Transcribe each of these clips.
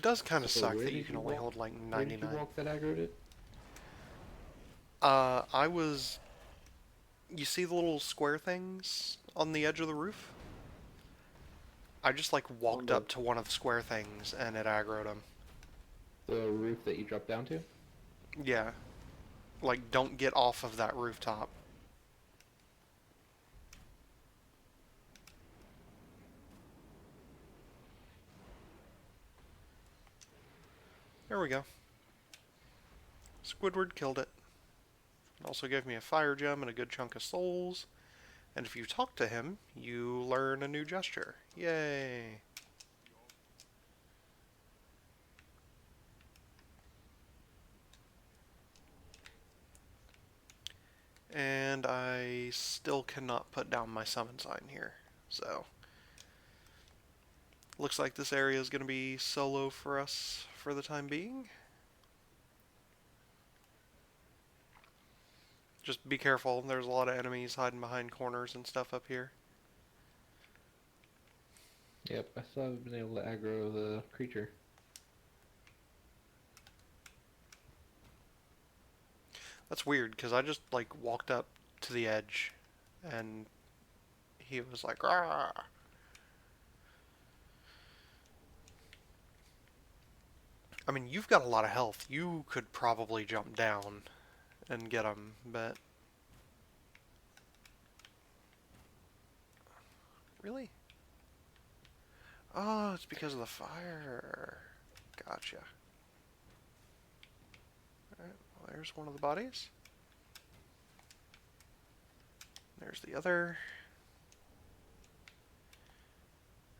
It does kind of So suck where that you did can you only walk? hold like Where did you 99. walk that aggroed it? I was... You see the little square things on the edge of the roof? I just like On walked the up to one of the square things and it aggroed him. the roof that you dropped down to? Yeah, like don't get off of that rooftop. There we go. Squidward killed it. Also gave me a fire gem and a good chunk of souls. And if you talk to him, you learn a new gesture. Yay! And I still cannot put down my summon sign here. So, looks like this area is going to be solo for us for the time being. Just be careful, there's a lot of enemies hiding behind corners and stuff up here. Yep, I still haven't been able to aggro the creature. That's weird, because I just, like, walked up to the edge, and he was like, "Rah!" I mean, you've got a lot of health. You could probably jump down and get him, but... Really? Oh, it's because of the fire. Gotcha. Alright, well, there's one of the bodies. There's the other.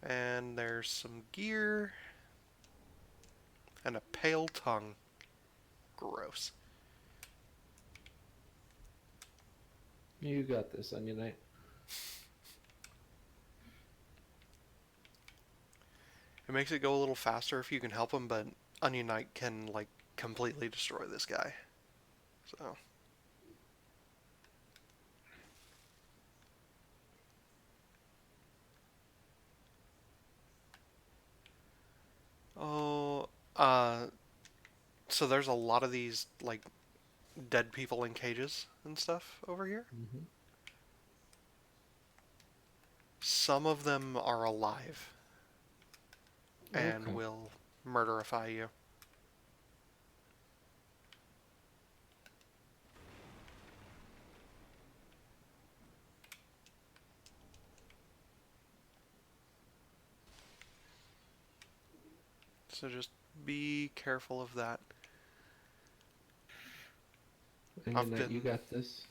And there's some gear. And a pale tongue. Gross. You got this, Onion Knight. It makes it go a little faster if you can help him, but Onion Knight can, like, completely destroy this guy. So... Oh, so there's a lot of these, like, dead people in cages and stuff over here. Mm-hmm. Some of them are alive and Okay. will murderify you. So just be careful of that. Onion I've Knight, you been... got this.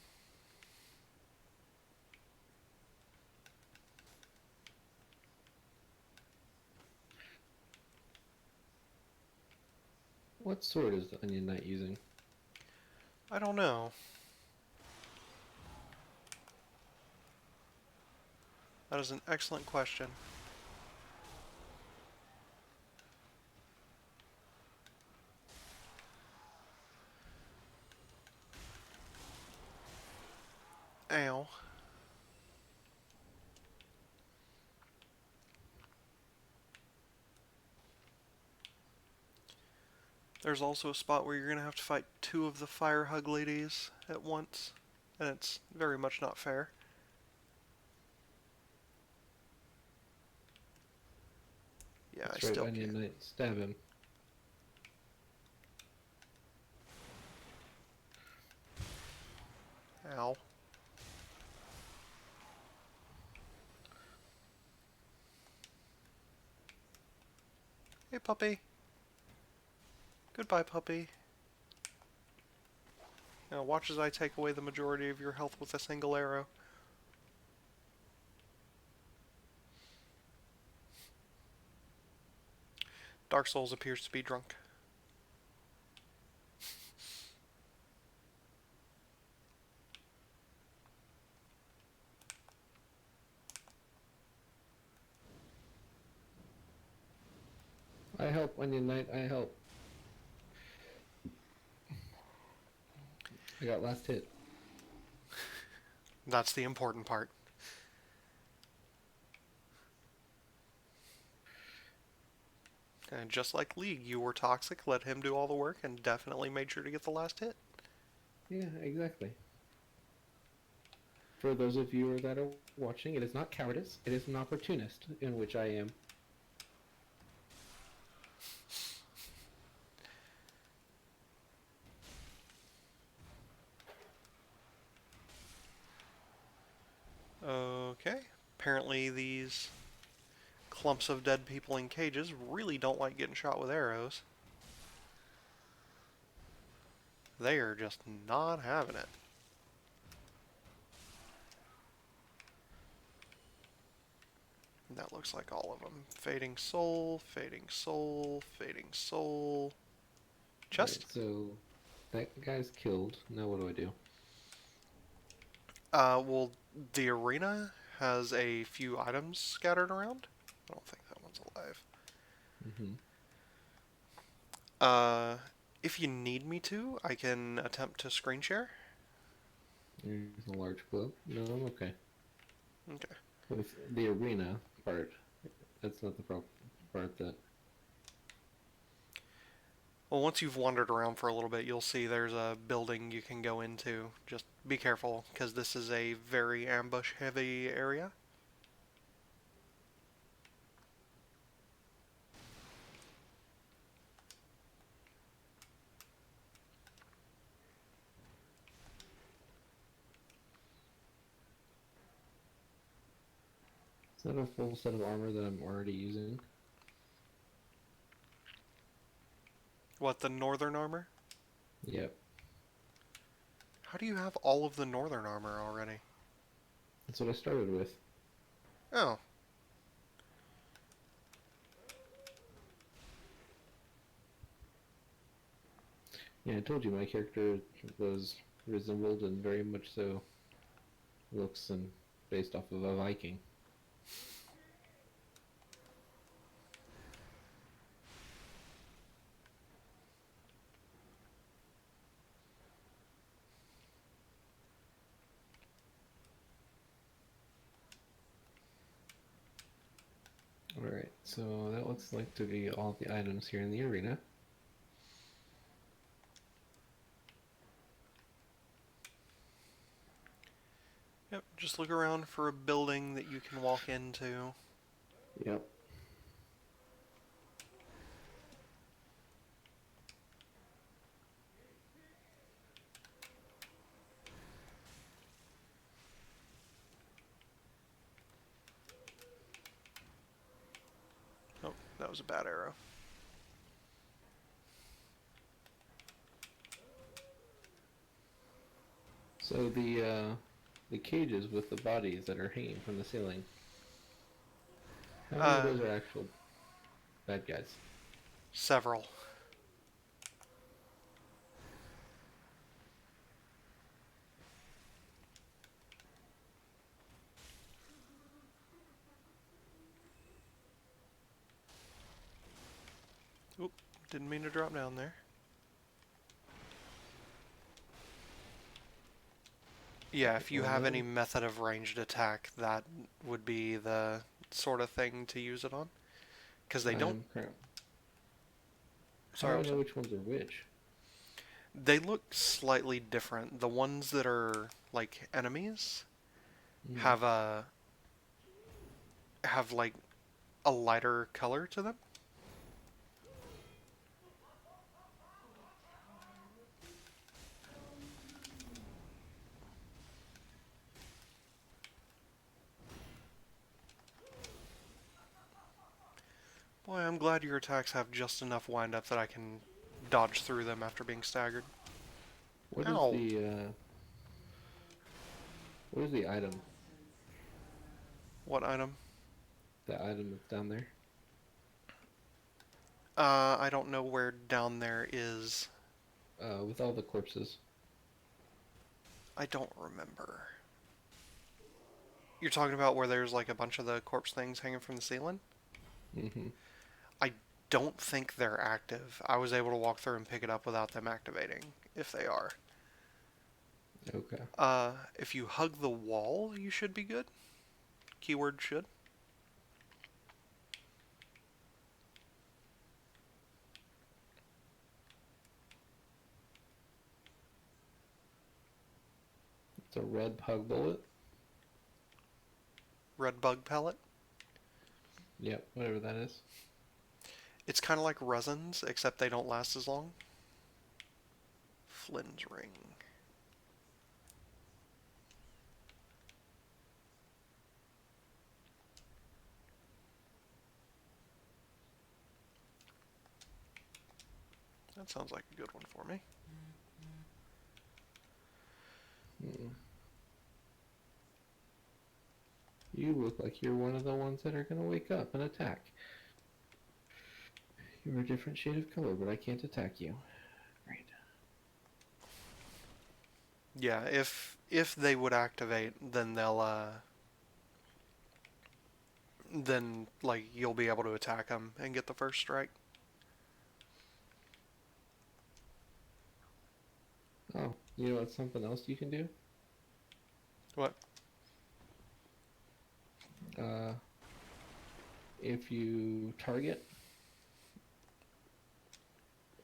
What sword is the Onion Knight using? I don't know. That is an excellent question. Ow. There's also a spot where you're going to have to fight two of the fire hug ladies at once, and it's very much not fair. Yeah, I That's right, still Onion can't. Knight. Stab him. Ow. Hey, puppy. Goodbye, puppy. Now watch as I take away the majority of your health with a single arrow. Dark Souls appears to be drunk. I help, Onion Knight. I help. I got last hit. That's the important part. And just like League, you were toxic, let him do all the work, and definitely made sure to get the last hit. Yeah, exactly. For those of you that are watching, it is not cowardice, it is an opportunist, in which I am. Okay. Apparently these clumps of dead people in cages really don't like getting shot with arrows. They are just not having it. That looks like all of them. Fading soul, fading soul, fading soul. Alright, Chest? so that guy's killed. Now what do I do? Well, the arena has a few items scattered around. I don't think that one's alive. Mm-hmm. Uh, if you need me to, I can attempt to screen share. There's a large club. No, I'm okay. Okay. With the arena part, that's not the part that. Well, once you've wandered around for a little bit, you'll see there's a building you can go into. Just be careful, because this is a very ambush-heavy area. Is that a full set of armor that I'm already using? What, the northern armor? Yep. How do you have all of the northern armor already? That's what I started with. Oh, Yeah, I told you my character was resembled and very much so looks and based off of a Viking. Alright, so that looks like to be all the items here in the arena. yep. Just look around for a building that you can walk into. Yep. Oh, that was a bad arrow. So the cages with the bodies that are hanging from the ceiling. How many of Uh, those are actual bad guys? several. Oop, didn't mean to drop down there. Yeah, if you Well have any then, method of ranged attack, that would be the sort of thing to use it on. Because they don't. I'm current. How Sorry, do what I was know that? which ones are which? They look slightly different. The ones that are like enemies Mm. have a have like a lighter color to them. Boy, I'm glad your attacks have just enough wind up that I can dodge through them after being staggered. What is Ow! the item? What item? The item that's down there? I don't know where down there is. With all the corpses. I don't remember. You're talking about where there's like a bunch of the corpse things hanging from the ceiling? Mm-hmm. I don't think they're active. I was able to walk through and pick it up without them activating, if they are. Okay. If you hug the wall, you should be good. Keyword should. It's a red pug bullet. Red bug pellet. Yep, whatever that is. It's kind of like resins, except they don't last as long. Flynn's ring. That sounds like a good one for me. Mm. You look like you're one of the ones that are gonna wake up and attack. You're a different shade of color, but I can't attack you. Great. Yeah, if they would activate, then then like you'll be able to attack them and get the first strike. Oh, you know what's something else you can do? What? Uh, if you target,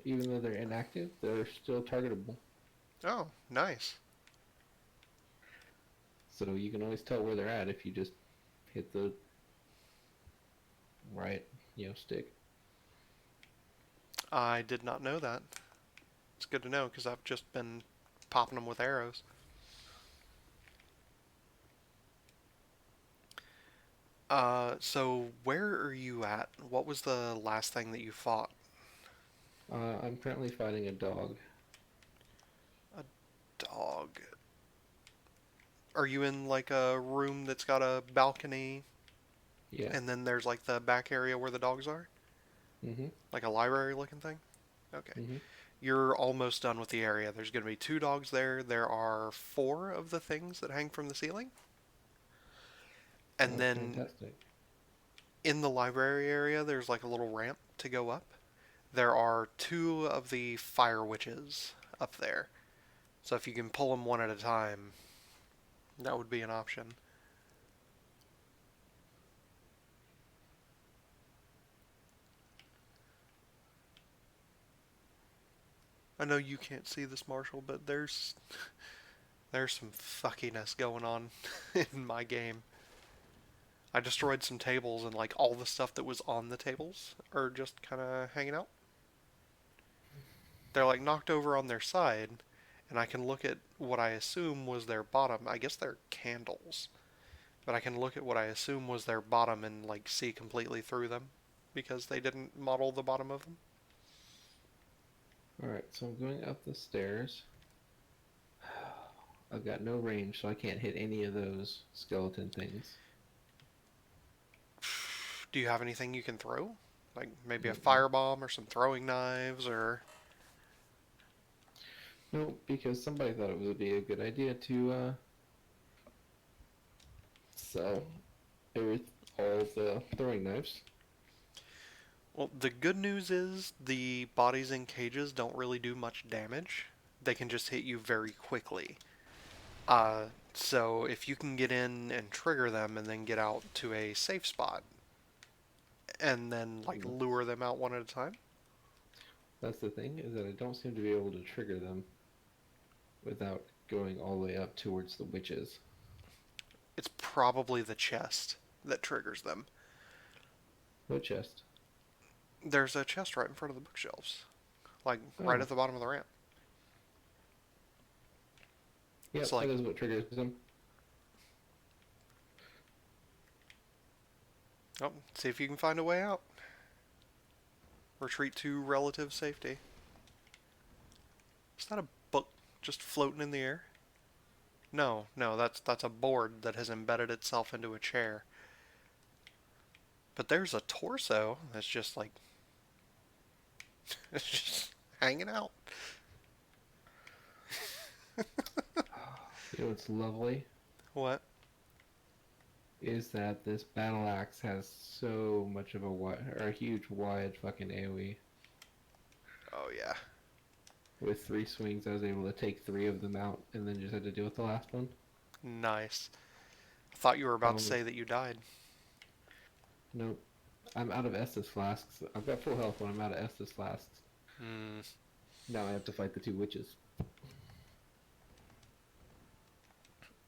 even though they're inactive, they're still targetable. Oh, nice. So you can always tell where they're at if you just hit the right, stick. I did not know that. It's good to know because I've just been popping them with arrows. So where are you at? What was the last thing that you fought? I'm currently fighting a dog. A dog. Are you in like a room that's got a balcony Yeah. and then there's like the back area where the dogs are? Mhm. Like a library looking thing? Okay. Mhm. You're almost done with the area. There's going to be two dogs there. There are four of the things that hang from the ceiling. And Oh, then fantastic. in the library area, there's like a little ramp to go up. There are two of the fire witches up there. So if you can pull them one at a time, that would be an option. I know you can't see this, Marshall, but there's some fuckiness going on in my game. I destroyed some tables and like all the stuff that was on the tables are just kind of hanging out. They're like knocked over on their side, and I can look at what I assume was their bottom. I guess they're candles, but I can look at what I assume was their bottom and like see completely through them because they didn't model the bottom of them. All right, so I'm going up the stairs. I've got no range, so I can't hit any of those skeleton things. Do you have anything you can throw? Like maybe a Mm-mm. firebomb or some throwing knives or Nope, because somebody thought it would be a good idea to sell all the throwing knives. well, the good news is the bodies in cages don't really do much damage. They can just hit you very quickly. So if you can get in and trigger them and then get out to a safe spot and then like Mm. lure them out one at a time, That's the thing, is that I don't seem to be able to trigger them without going all the way up towards the witches. it's probably the chest that triggers them. What chest? There's a chest right in front of the bookshelves, like right Oh, at the bottom of the ramp. It's yep, that like, is what triggers them. oh, see if you can find a way out. Retreat to relative safety. Is that a book just floating in the air? No, no, that's a board that has embedded itself into a chair. But there's a torso that's just like it's just hanging out. You know what's lovely? What? Is that this battle axe has so much of a huge wide fucking AoE. Oh yeah. With 3 swings, I was able to take 3 of them out, and then just had to deal with the last one. Nice. I thought you were about to Problem is, say that you died. nope. I'm out of Estus flasks. I've got full health when I'm out of Estus flasks. Hmm. Now I have to fight the 2 witches.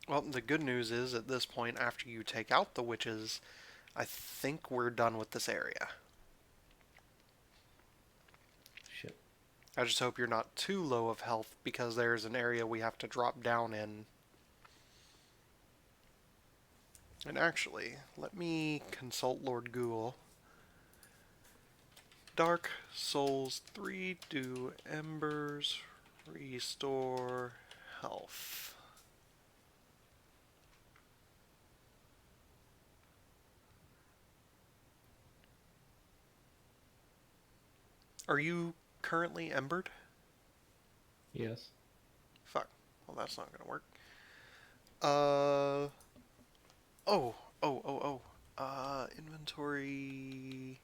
Well, the good news is at this point, after you take out the witches, I think we're done with this area. Shit. I just hope you're not too low of health because there's an area we have to drop down in. And actually, let me consult Lord Ghoul. Dark Souls 3 do embers restore health. Are you currently embered? Yes. Fuck. Well, that's not gonna work. Uh. Oh. Oh. Oh. Oh. Inventory.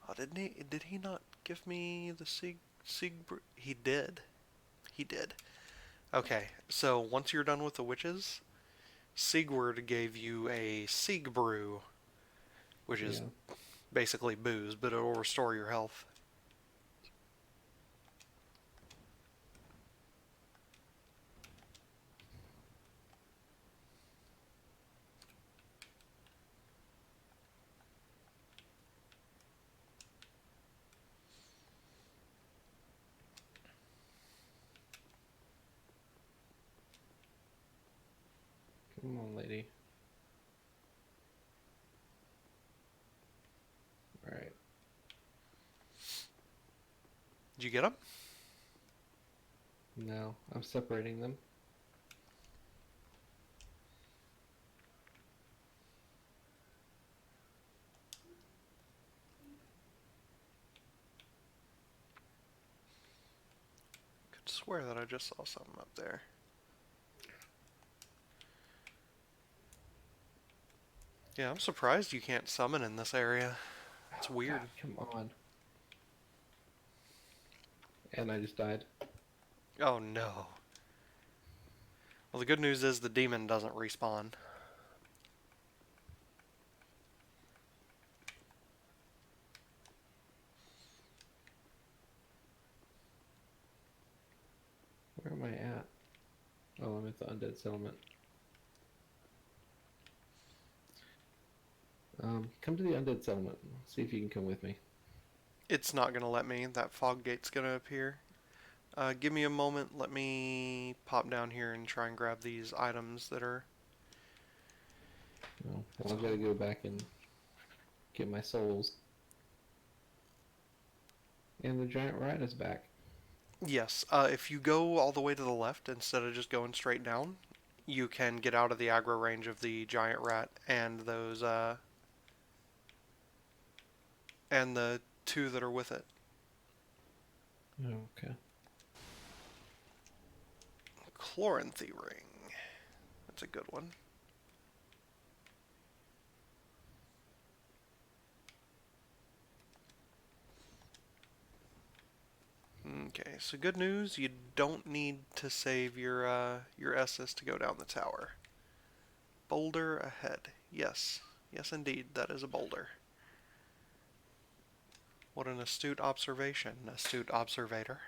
Oh, didn't he? Did he not give me the Sig? He did. He did. Okay. So once you're done with the witches, Sigurd gave you a Sieg brew, which is Yeah. basically booze, but it'll restore your health. Come on, lady. All right. Did you get them? Now I'm separating them. Could swear that I just saw something up there. Yeah, I'm surprised you can't summon in this area. It's Oh weird. God, come on. And I just died. Oh no. Well, the good news is the demon doesn't respawn. Where am I at? Oh, I'm at the undead settlement. Come to the undead settlement. See if you can come with me. It's not gonna let me. That fog gate's gonna appear. Give me a moment. Let me pop down here and try and grab these items that are. Oh, well, It's a I've got to home. go back and get my souls. And the giant rat is back. Yes. If you go all the way to the left instead of just going straight down, you can get out of the aggro range of the giant rat and those and the two that are with it. Oh, okay. Chloranthy ring. That's a good one. Okay, so good news, you don't need to save your Essus to go down the tower. Boulder ahead. Yes. Yes indeed, that is a boulder. What an astute observation, astute observator.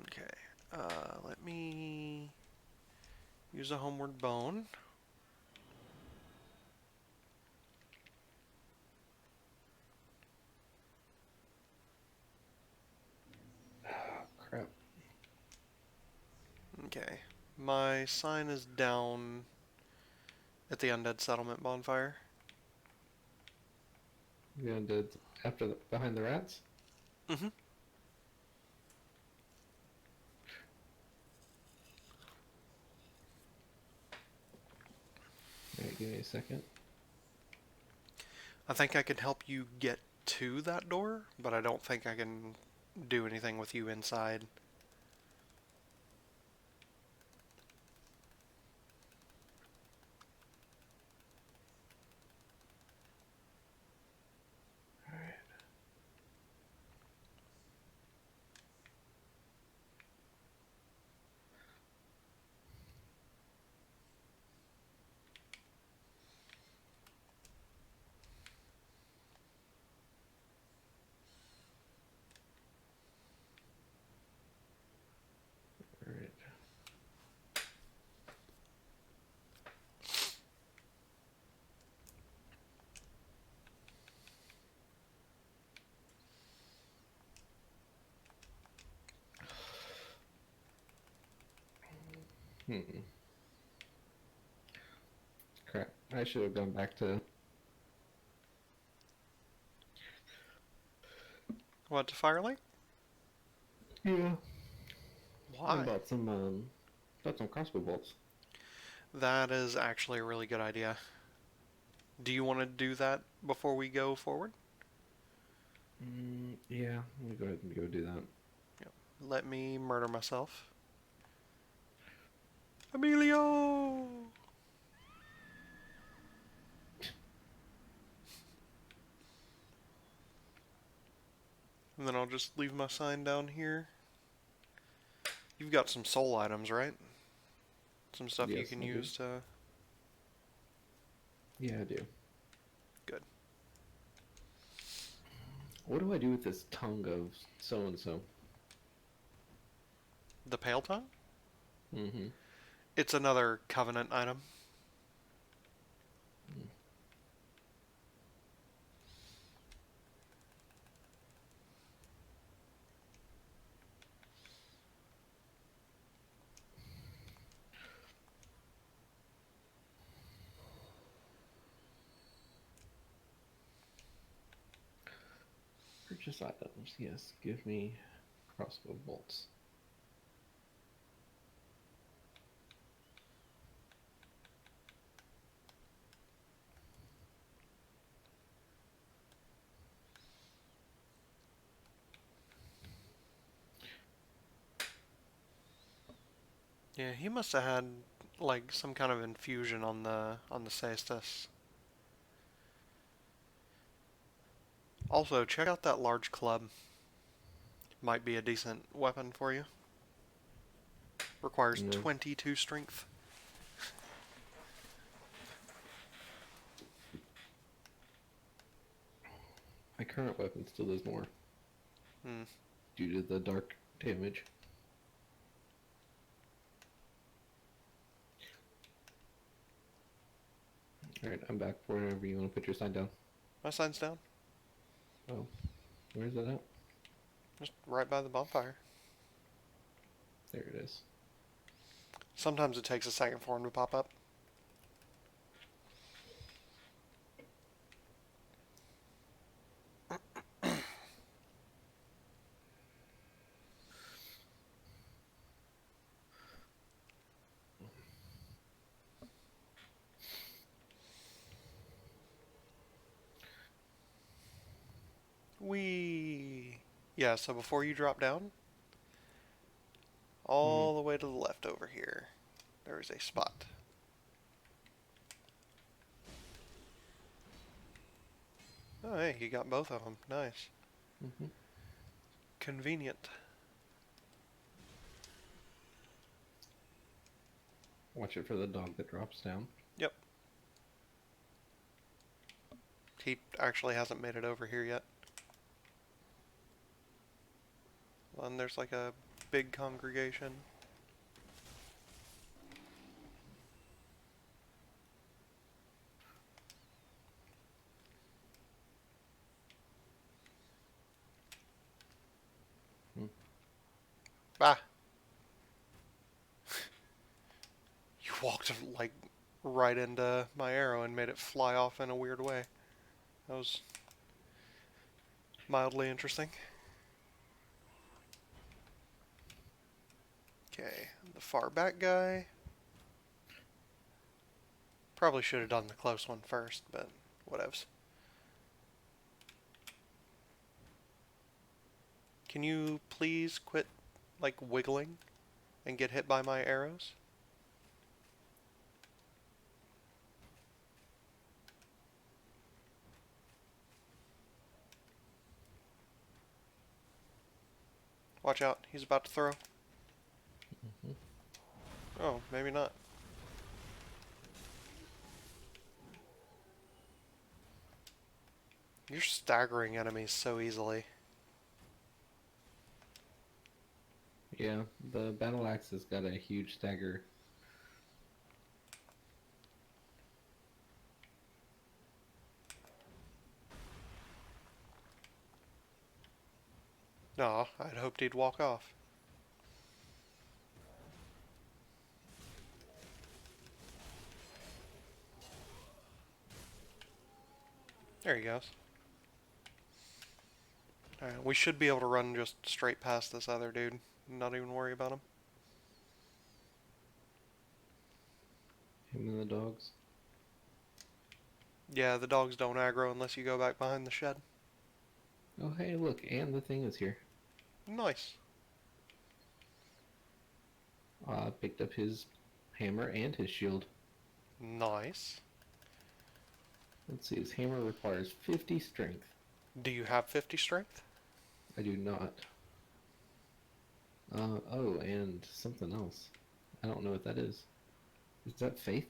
Okay. Let me use a homeward bone. Oh, crap. Okay. My sign is down at the undead settlement bonfire. The undead after behind the rats? Mm-hmm. Alright, give me a second. I think I can help you get to that door, but I don't think I can do anything with you inside. Alright. I should have gone back to. What, to Firelight? Yeah, I Why? bought some crossbow bolts. That is actually a really good idea. Do you want to do that before we go forward? Yeah, let me go ahead and go do that. Yep. Let me murder myself. Emilio! And then I'll just leave my sign down here. You've got some soul items, right? Some stuff you Yes, can I do. use to... Yeah, I do. Good. What do I do with this tongue of so and so? The Pale Tongue? Mm-hmm. It's another Covenant item. Purchase items. Yes, give me crossbow bolts. Yeah, he must have had like some kind of infusion on the cestus. Also, check out that large club. Might be a decent weapon for you. Requires No, 22 strength. my current weapon still does more Hmm. due to the dark damage. All right, I'm back for whenever you want to put your sign down. My sign's down. Oh, where's that at? Just right by the bonfire. There it is. Sometimes it takes a second for him to pop up. Wee. Yeah, so before you drop down, Mm-hmm. all the way to the left over here, there is a spot. Oh, hey, you got both of them. Nice. Mm-hmm. Convenient. Watch it for the dog that drops down. Yep. He actually hasn't made it over here yet. And there's like a big congregation. Mm. Ah! You walked like right into my arrow and made it fly off in a weird way. That was mildly interesting. Okay, the far back guy. Probably should have done the close one first, but whatevs. Can you please quit, like, wiggling and get hit by my arrows? Watch out, he's about to throw. Mm-hmm. Oh, maybe not. You're staggering enemies so easily. Yeah, the battle axe has got a huge stagger. Aw, I'd hoped he'd walk off. There he goes. Alright, we should be able to run just straight past this other dude. Not even worry about him. Him and the dogs. Yeah, the dogs don't aggro unless you go back behind the shed. Oh, hey, look, and the thing is here. Nice. Picked up his hammer and his shield. Nice. Let's see, his hammer requires 50 strength. Do you have 50 strength? I do not. Oh, and something else. I don't know what that is. Is that faith?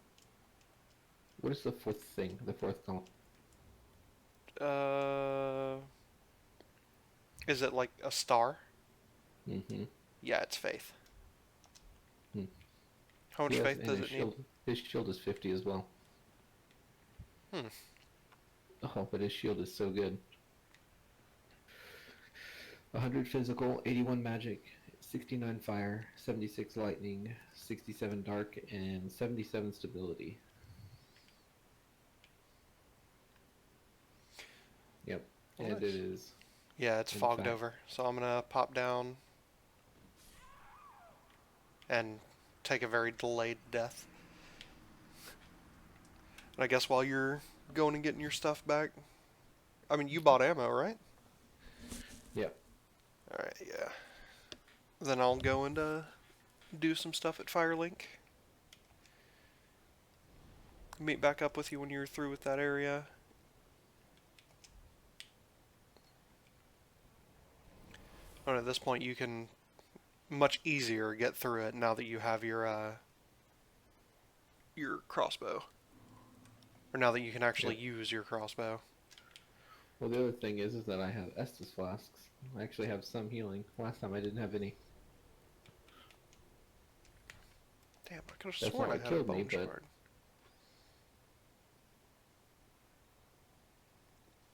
What is the fourth thing? The fourth column? Uh, is it like a star? Mm-hmm. Yeah, it's faith. Hmm. How much Yes, faith and does it need? his shield is 50 as well. Hmm. Oh, but his shield is so good. 100 physical, 81 magic, 69 fire, 76 lightning, 67 dark, and 77 stability. Yep, Well, and it nice. is, Yeah, it's in fogged fact, over. So I'm gonna pop down and take a very delayed death. And I guess while you're going and getting your stuff back, I mean, you bought ammo, right? yep. Alright, yeah. Then I'll go and do some stuff at Firelink. Meet back up with you when you're through with that area. And at this point, you can much easier get through it now that you have your crossbow, or now that you can actually Yep. use your crossbow. Well, the other thing is that I have Estus flasks. I actually have some healing. Last time I didn't have any. Damn, I could have That's sworn not I what had a killed me, bone but shard.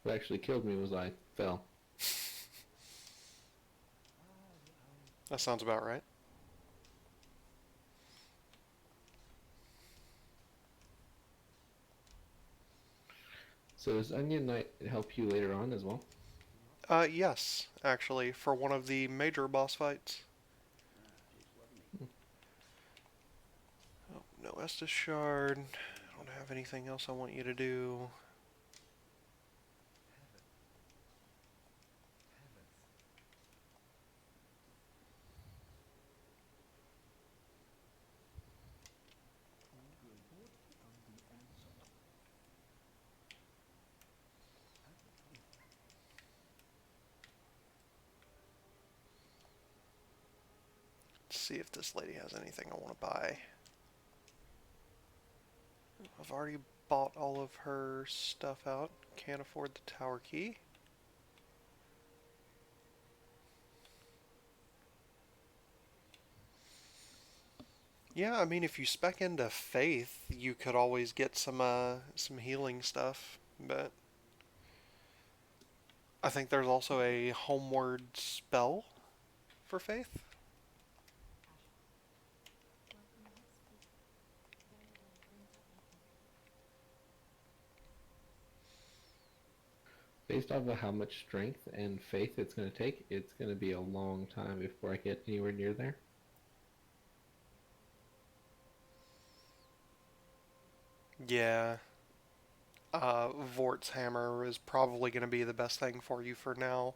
what actually killed me was I fell. That sounds about right. So does Onion Knight help you later on as well? Yes, actually, for one of the major boss fights. Oh, no Estus shard. I don't have anything else I want you to do. Let's see if this lady has anything I want to buy. I've already bought all of her stuff out. Can't afford the tower key. Yeah, I mean, if you spec into Faith, you could always get some healing stuff, but I think there's also a homeward spell for Faith. Based off of how much strength and faith it's going to take, it's going to be a long time before I get anywhere near there. Yeah, Vort's hammer is probably going to be the best thing for you for now.